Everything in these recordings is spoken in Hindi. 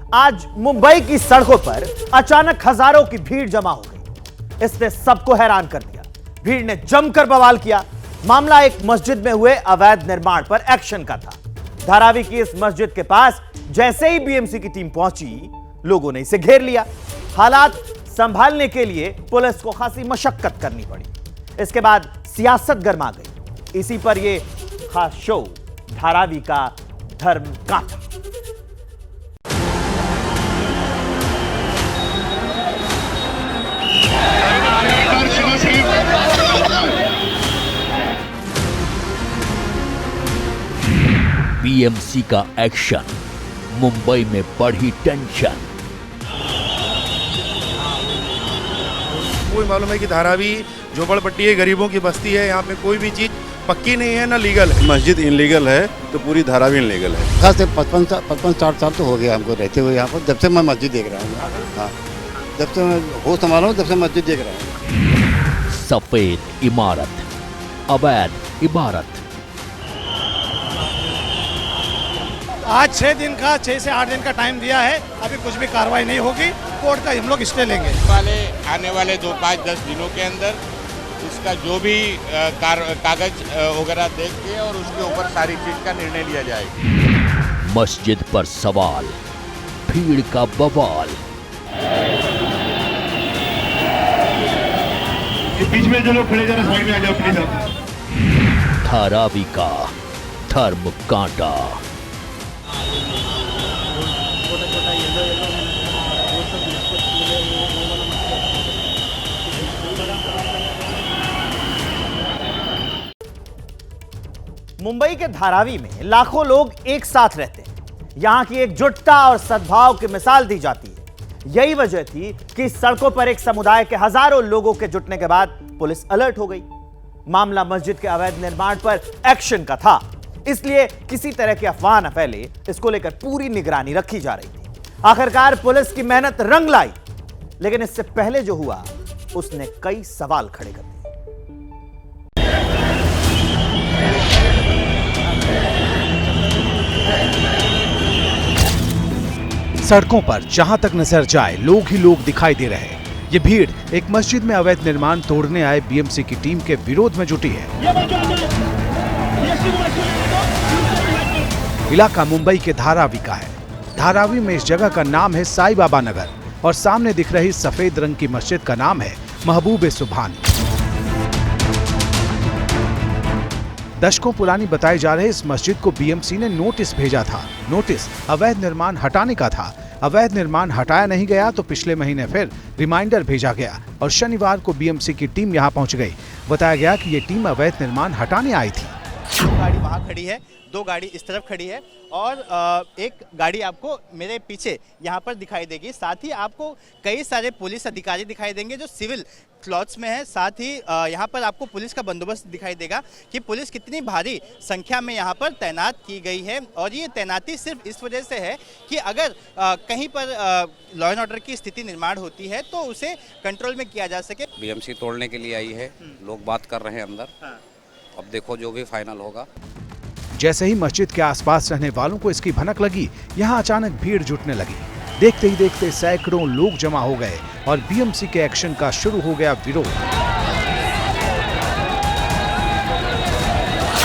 आज मुंबई की सड़कों पर अचानक हजारों की भीड़ जमा हो गई। इसने सबको हैरान कर दिया। भीड़ ने जमकर बवाल किया। मामला एक मस्जिद में हुए अवैध निर्माण पर एक्शन का था। धारावी की इस मस्जिद के पास जैसे ही बीएमसी की टीम पहुंची, लोगों ने इसे घेर लिया। हालात संभालने के लिए पुलिस को खासी मशक्कत करनी पड़ी। इसके बाद सियासत गर्मा गई। इसी पर यह खास शो धारावी का धर्म कांटा। बीएमसी का एक्शन, मुंबई में बढ़ी टेंशन। कोई मालूम है कि धारावी झोपड़पट्टी है, गरीबों की बस्ती है। यहाँ पे कोई भी चीज पक्की नहीं है, ना लीगल है। मस्जिद इनलीगल है तो पूरी धारावी इनलीगल है। खास 55-60 साल तो हो गया हमको रहते हुए यहाँ पर, जब से मैं मस्जिद देख रहा हूँ। हाँ, जब से मैं होश संभाला हूँ, जब से मस्जिद देख रहा हूँ। सफेद इमारत, अवैध इबारत। आज 6 से 8 दिन का टाइम दिया है। अभी कुछ भी कार्रवाई नहीं होगी। कोर्ट का हम लोग स्टे लेंगे। आने वाले 2-5-10 दिनों के अंदर इसका जो भी कागज वगैरह देख के और उसके ऊपर सारी चीज का निर्णय लिया जाएगा। मस्जिद पर सवाल, भीड़ का बवाल। बीच में जो लोग खड़े जरा साइड में आ जाओ प्लीज। आप धारावी का धर्म कांटा। मुंबई के धारावी में लाखों लोग एक साथ रहते हैं। यहां की एकजुटता और सद्भाव की मिसाल दी जाती है। यही वजह थी कि सड़कों पर एक समुदाय के हजारों लोगों के जुटने के बाद पुलिस अलर्ट हो गई। मामला मस्जिद के अवैध निर्माण पर एक्शन का था, इसलिए किसी तरह की अफवाह न फैले, इसको लेकर पूरी निगरानी रखी जा रही थी। आखिरकार पुलिस की मेहनत रंग लाई, लेकिन इससे पहले जो हुआ उसने कई सवाल खड़े कर दिए। सड़कों पर जहां तक नजर जाए लोग ही लोग दिखाई दे रहे हैं। ये भीड़ एक मस्जिद में अवैध निर्माण तोड़ने आए बीएमसी की टीम के विरोध में जुटी है। इलाका मुंबई के धारावी का है। धारावी में इस जगह का नाम है साईं बाबा नगर और सामने दिख रही सफेद रंग की मस्जिद का नाम है महबूब सुभानी। दशकों पुरानी बताई जा रही इस मस्जिद को बीएमसी ने नोटिस भेजा था। नोटिस अवैध निर्माण हटाने का था। अवैध निर्माण हटाया नहीं गया तो पिछले महीने फिर रिमाइंडर भेजा गया और शनिवार को बीएमसी की टीम यहां पहुंच गई। बताया गया कि ये टीम अवैध निर्माण हटाने आई थी। गाड़ी वहाँ खड़ी है, 2 गाड़ी इस तरफ खड़ी है और एक गाड़ी आपको मेरे पीछे यहाँ पर दिखाई देगी। साथ ही आपको कई सारे पुलिस अधिकारी दिखाई देंगे जो सिविल क्लॉथ्स में है। साथ ही यहाँ पर आपको पुलिस का बंदोबस्त दिखाई देगा कि पुलिस कितनी भारी संख्या में यहाँ पर तैनात की गई है। और ये तैनाती सिर्फ इस वजह से है कि अगर कहीं पर लॉ एंड ऑर्डर की स्थिति निर्माण होती है तो उसे कंट्रोल में किया जा सके। बीएमसी तोड़ने के लिए आई है, लोग बात कर रहे हैं अंदर। अब देखो जो भी फाइनल होगा। जैसे ही मस्जिद के आसपास रहने वालों को इसकी भनक लगी, यहाँ अचानक भीड़ जुटने लगी। देखते ही देखते सैकड़ों लोग जमा हो गए और बीएमसी के एक्शन का शुरू हो गया विरोध।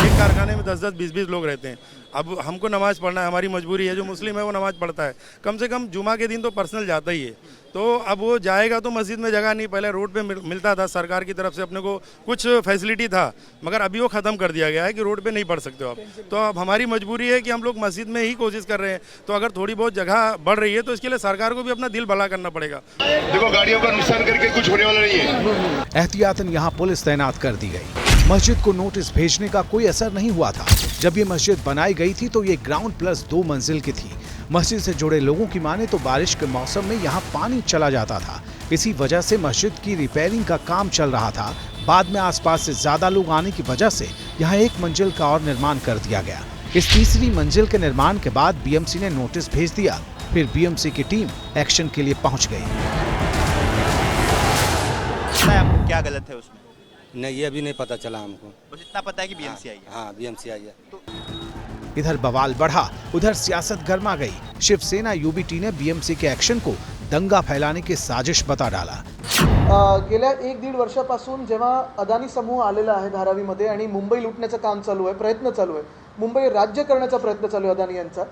एक कारखाने में 10-10, 20-20 लोग रहते हैं। अब हमको नमाज पढ़ना है, हमारी मजबूरी है। जो मुस्लिम है वो नमाज पढ़ता है, कम से कम जुमा के दिन तो पर्सनल जाता ही है। तो अब वो जाएगा तो मस्जिद में जगह नहीं। पहले रोड पे मिलता था, सरकार की तरफ से अपने को कुछ फैसिलिटी था, मगर अभी वो ख़त्म कर दिया गया है कि रोड पे नहीं पढ़ सकते हो आप। तो अब हमारी मजबूरी है कि हम लोग मस्जिद में ही कोशिश कर रहे हैं। तो अगर थोड़ी बहुत जगह बढ़ रही है तो इसके लिए सरकार को भी अपना दिल भला करना पड़ेगा। देखो गाड़ियों का नुकसान करके कुछ होने वाला नहीं है। एहतियातन यहाँ पुलिस तैनात कर दी गई। मस्जिद को नोटिस भेजने का कोई असर नहीं हुआ था। जब ये मस्जिद बनाई गई थी तो ये ग्राउंड प्लस 2 मंजिल की थी। मस्जिद से जुड़े लोगों की माने तो बारिश के मौसम में यहाँ पानी चला जाता था। इसी वजह से मस्जिद की रिपेयरिंग का काम चल रहा था। बाद में आसपास से ज्यादा लोग आने की वजह से यहाँ 1 मंजिल का और निर्माण कर दिया गया। इस तीसरी मंजिल के निर्माण के बाद बीएमसी ने नोटिस भेज दिया। फिर बीएमसी की टीम एक्शन के लिए पहुंच गई। आपको क्या गलत है उसमें? नहीं, ये अभी नहीं पता चला हमको। बस इतना पता है कि बीएमसी आई है। हाँ, बीएमसी आई है। इधर बवाल बढ़ा, उधर सियासत गर्मा गई। शिवसेना यूबीटी ने बीएमसी के एक्शन को दंगा फैलाने की साजिश बता डाला। गेल्या 1-1.5 वर्षापासून जेव्हा अदानी समूह आलेला आहे धारावीमध्ये आणि मुंबई लुटण्याचं काम चालू आहे, प्रयत्न चालू आहे, मुंबई राज्य करण्याचा प्रयत्न चालू आहे अदानी यांचा,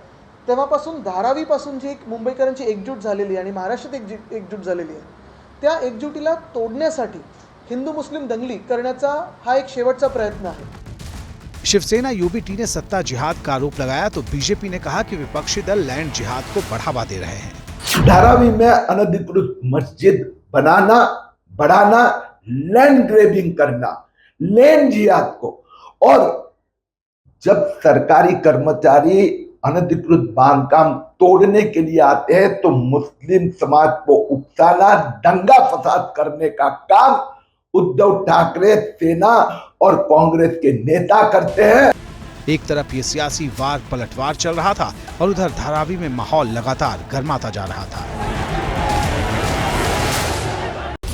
तेव्हापासून धारावीपासून जी एक मुंबईकरांची एकजूट झालेली आणि महाराष्ट्रात एकजूट झालेली आहे, त्या एकजुटीला तोडण्यासाठी हिंदू मुस्लिम दंगली करण्याचा हा एक शेवटचा प्रयत्न आहे। शिवसेना यूबीटी ने सत्ता जिहाद का आरोप लगाया तो बीजेपी ने कहा कि विपक्षी दल लैंड जिहाद को बढ़ावा दे रहे हैं। धारावी में अनधिकृत मस्जिद बनाना, बढ़ाना, लैंड ग्रेबिंग करना, लैंड जिहाद को, और जब सरकारी कर्मचारी अनधिकृत बांधकाम तोड़ने के लिए आते हैं तो मुस्लिम समाज को उकसाना, दंगा फसाद करने का काम उद्धव ठाकरे, सेना और कांग्रेस के नेता करते हैं। एक तरफ ये सियासी वार पलटवार चल रहा था और उधर धारावी में माहौल लगातार गर्माता जा रहा था।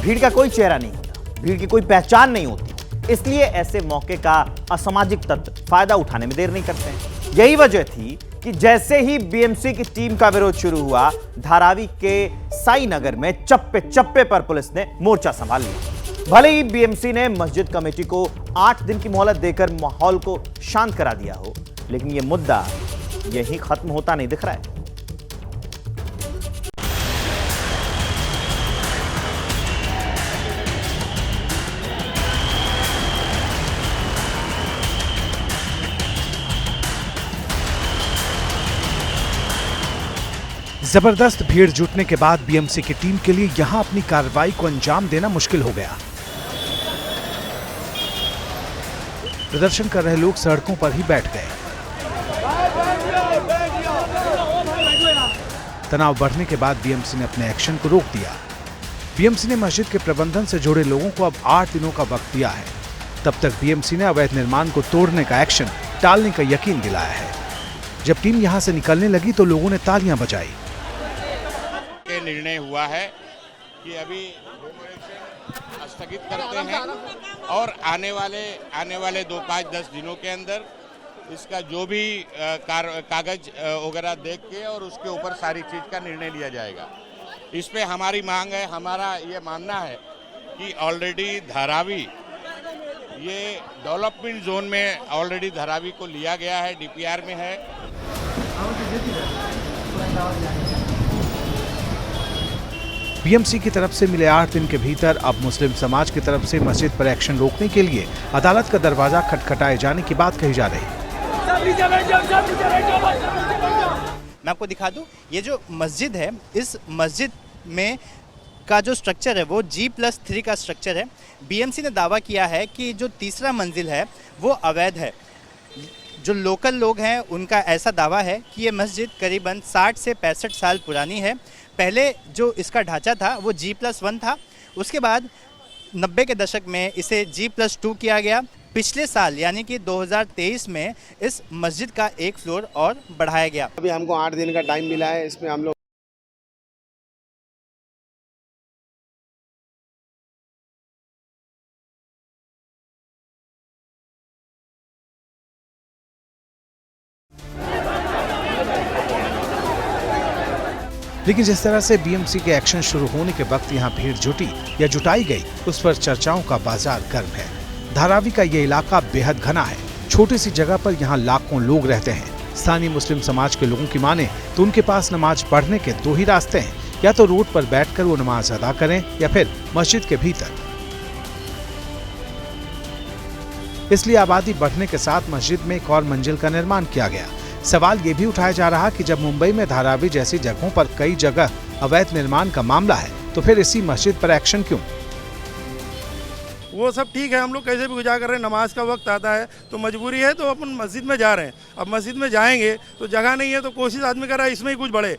भीड़ का कोई चेहरा नहीं होता, भीड़ की कोई पहचान नहीं होती, इसलिए ऐसे मौके का असामाजिक तत्व फायदा उठाने में देर नहीं करते हैं। यही वजह थी कि जैसे ही बीएमसी की टीम का विरोध शुरू हुआ, धारावी के साई नगर में चप्पे चप्पे पर पुलिस ने मोर्चा संभाल लिया। भले ही बीएमसी ने मस्जिद कमेटी को 8 दिन की मोहलत देकर माहौल को शांत करा दिया हो, लेकिन यह मुद्दा यहीं खत्म होता नहीं दिख रहा है। जबरदस्त भीड़ जुटने के बाद बीएमसी की टीम के लिए यहां अपनी कार्रवाई को अंजाम देना मुश्किल हो गया। प्रदर्शन कर रहे लोग सड़कों पर ही बैठ गए। तनाव बढ़ने के बाद बीएमसी ने अपने एक्शन को रोक दिया। बीएमसी ने मस्जिद के प्रबंधन से जुड़े लोगों को अब 8 दिनों का वक्त दिया है। तब तक बीएमसी ने अवैध निर्माण को तोड़ने का एक्शन टालने का यकीन दिलाया है। जब टीम यहां से निकलने लगी तो लोगों ने तालियां बजाई। निर्णय हुआ है कि अभी स्थगित करते हैं और आने वाले 2-5-10 दिनों के अंदर इसका जो भी कागज वगैरह देख के और उसके ऊपर सारी चीज का निर्णय लिया जाएगा। इस पे हमारी मांग है, हमारा ये मानना है कि ऑलरेडी धारावी ये डेवलपमेंट जोन में ऑलरेडी धारावी को लिया गया है, डीपीआर में है। बीएमसी की तरफ से मिले 8 दिन के भीतर अब मुस्लिम समाज की तरफ से मस्जिद पर एक्शन रोकने के लिए अदालत का दरवाजा खटखटाए जाने की बात कही जा रही है। मैं आपको दिखा दूं, ये जो मस्जिद है, इस मस्जिद में का जो स्ट्रक्चर है वो G+3 का स्ट्रक्चर है। बीएमसी ने दावा किया है कि जो तीसरा मंजिल है वो अवैध है। जो लोकल लोग हैं उनका ऐसा दावा है कि ये मस्जिद करीबन 60 से 65 साल पुरानी है। पहले जो इसका ढांचा था वो G+1 था, उसके बाद 90 के दशक में इसे G+2 किया गया। पिछले साल यानी कि 2023 में इस मस्जिद का एक फ्लोर और बढ़ाया गया। अभी हमको 8 दिन का टाइम मिला है, इसमें हम लोग लेकिन जिस तरह से बीएमसी के एक्शन शुरू होने के वक्त यहाँ भीड़ जुटी या जुटाई गई, उस पर चर्चाओं का बाजार गर्म है। धारावी का ये इलाका बेहद घना है। छोटी सी जगह पर यहाँ लाखों लोग रहते हैं। स्थानीय मुस्लिम समाज के लोगों की माने तो उनके पास नमाज पढ़ने के 2 ही रास्ते हैं, या तो रोड पर बैठकर वो नमाज अदा करें या फिर मस्जिद के भीतर। इसलिए आबादी बढ़ने के साथ मस्जिद में एक और मंजिल का निर्माण किया गया। सवाल ये भी उठाया जा रहा कि जब मुंबई में धारावी जैसी जगहों पर कई जगह अवैध निर्माण का मामला है तो फिर इसी मस्जिद पर एक्शन क्यों? वो सब ठीक है, हम लोग कैसे भी गुजारा कर रहे हैं। नमाज का वक्त आता है तो मजबूरी है, तो अपन मस्जिद में जा रहे हैं। अब मस्जिद में जाएंगे तो जगह नहीं है तो कोशिश आदमी कर रहा है इसमें ही कुछ बढ़े।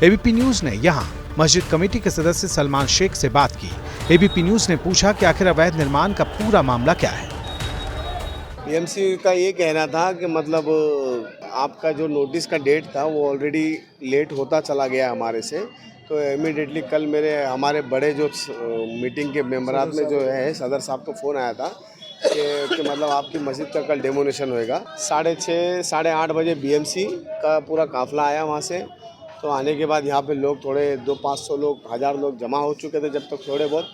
एबीपी न्यूज ने यहाँ मस्जिद कमेटी के सदस्य सलमान शेख से बात की। एबीपी न्यूज ने पूछा कि आखिर अवैध निर्माण का पूरा मामला क्या है। बीएमसी का ये कहना था कि मतलब आपका जो नोटिस का डेट था वो ऑलरेडी लेट होता चला गया हमारे से, तो इमीडिएटली कल हमारे बड़े जो मीटिंग के मेंबरात में जो है सदर साहब का फ़ोन आया था, कि मतलब आपकी मस्जिद का कल डेमोनेशन होएगा। 6:30 साढ़े 8 बजे बीएमसी का पूरा काफिला आया वहाँ से। तो आने के बाद यहाँ पे लोग थोड़े 200-500 लोग 1000 लोग जमा हो चुके थे जब तक थोड़े बहुत।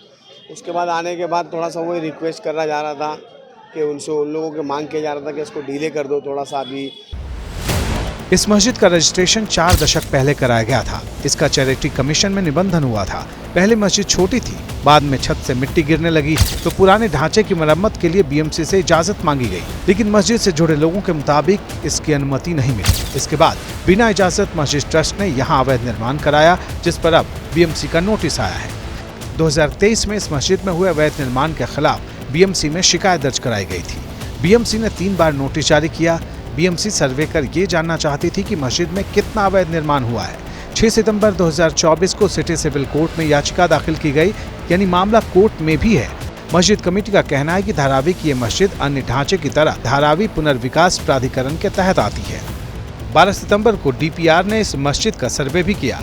उसके बाद आने के बाद थोड़ा सा वही रिक्वेस्ट करा जा रहा था कि उनसे उन लोगों की मांग किया जा रहा था कि इसको डिले कर दो थोड़ा सा अभी। इस मस्जिद का रजिस्ट्रेशन 4 दशक पहले कराया गया था। इसका चैरिटी कमीशन में निबंधन हुआ था। पहले मस्जिद छोटी थी, बाद में छत से मिट्टी गिरने लगी तो पुराने ढांचे की मरम्मत के लिए बीएमसी से इजाजत मांगी गई, लेकिन मस्जिद से जुड़े लोगों के मुताबिक इसकी अनुमति नहीं मिली। इसके बाद बिना इजाजत मस्जिद ट्रस्ट ने यहाँ अवैध निर्माण कराया, जिस पर अब बीएमसी का नोटिस आया है। 2023 में इस मस्जिद में हुए अवैध निर्माण के खिलाफ बीएमसी में शिकायत दर्ज कराई गई थी। बीएमसी ने 3 बार नोटिस जारी किया। बीएमसी सर्वे कर ये जानना चाहती थी कि मस्जिद में कितना अवैध निर्माण हुआ है। 6 सितंबर 2024 को सिटी सिविल कोर्ट में याचिका दाखिल की गई, यानी मामला कोर्ट में भी है। मस्जिद कमेटी का कहना है कि धारावी की ये मस्जिद अन्य ढांचे की तरह धारावी पुनर्विकास प्राधिकरण के तहत आती है। 12 सितंबर को डीपीआर ने इस मस्जिद का सर्वे भी किया।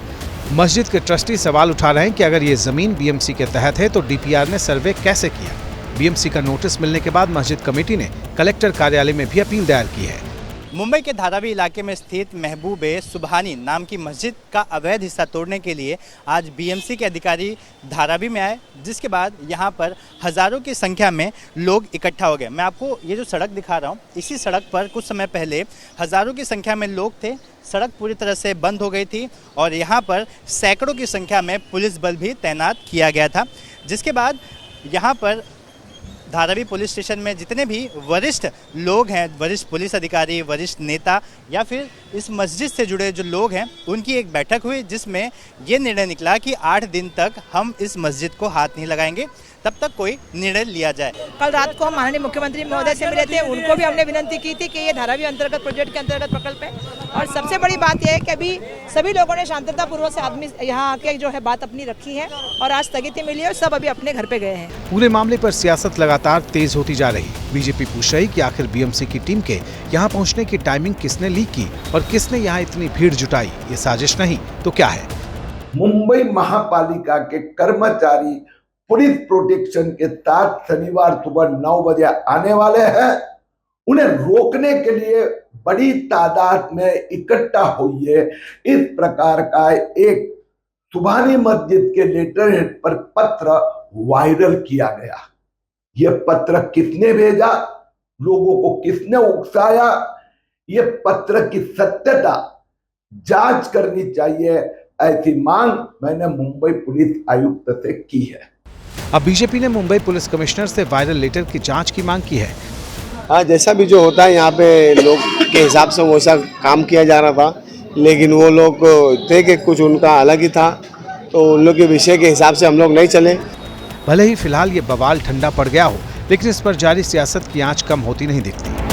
मस्जिद के ट्रस्टी सवाल उठा रहे हैं कि अगर ये जमीन बीएमसी के तहत है तो डीपीआर ने सर्वे कैसे किया। बीएमसी का नोटिस मिलने के बाद मस्जिद कमेटी ने कलेक्टर कार्यालय में भी अपील दायर की है। मुंबई के धारावी इलाके में स्थित महबूबे सुबहानी नाम की मस्जिद का अवैध हिस्सा तोड़ने के लिए आज बीएमसी के अधिकारी धारावी में आए, जिसके बाद यहां पर हज़ारों की संख्या में लोग इकट्ठा हो गए। मैं आपको ये जो सड़क दिखा रहा हूं, इसी सड़क पर कुछ समय पहले हज़ारों की संख्या में लोग थे। सड़क पूरी तरह से बंद हो गई थी और यहाँ पर सैकड़ों की संख्या में पुलिस बल भी तैनात किया गया था, जिसके बाद यहाँ पर धारावी पुलिस स्टेशन में जितने भी वरिष्ठ लोग हैं, वरिष्ठ पुलिस अधिकारी, वरिष्ठ नेता या फिर इस मस्जिद से जुड़े जो लोग हैं, उनकी एक बैठक हुई जिसमें ये निर्णय निकला कि 8 दिन तक हम इस मस्जिद को हाथ नहीं लगाएंगे, तब तक कोई निर्णय लिया जाए। कल रात को हम माननीय मुख्यमंत्री महोदय से मिले थे, उनको भी हमने विनती की थी कि ये धारावी अंतर्गत प्रोजेक्ट के अंतर्गत प्रकल्प है और सबसे बड़ी बात यह है कि अभी सभी लोगों ने शांततापूर्वक से आदमी यहाँ आके जो है बात अपनी रखी है और आज स्थगिति मिली है और सब अभी अपने घर पे गए हैं। पूरे मामले पर सियासत लगातार तेज होती जा रही। बीजेपी पूछ रही कि आखिर बीएमसी की टीम के यहाँ पहुँचने की टाइमिंग किसने लीक की और किसने यहाँ इतनी भीड़ जुटाई। ये साजिश नहीं तो क्या है? मुंबई महापालिका के कर्मचारी पुलिस प्रोटेक्शन के साथ शनिवार सुबह 9 बजे आने वाले हैं। उन्हें रोकने के लिए बड़ी तादाद में इकट्ठा हुई है। इस प्रकार का एक सुबहानी मस्जिद के लेटर हेड पर पत्र वायरल किया गया। यह पत्र किसने भेजा, लोगों को किसने उकसाया, यह पत्र की सत्यता जांच करनी चाहिए, ऐसी मांग मैंने मुंबई पुलिस आयुक्त से की है। अब बीजेपी ने मुंबई पुलिस कमिश्नर से वायरल लेटर की जांच की मांग की है। हाँ, जैसा भी जो होता है यहाँ पे लोग के हिसाब से वैसा काम किया जा रहा था, लेकिन वो लोग थे कि कुछ उनका अलग ही था, तो उन लोग के विषय के हिसाब से हम लोग नहीं चले। भले ही फिलहाल ये बवाल ठंडा पड़ गया हो, लेकिन इस पर जारी सियासत की आंच कम होती नहीं दिखती।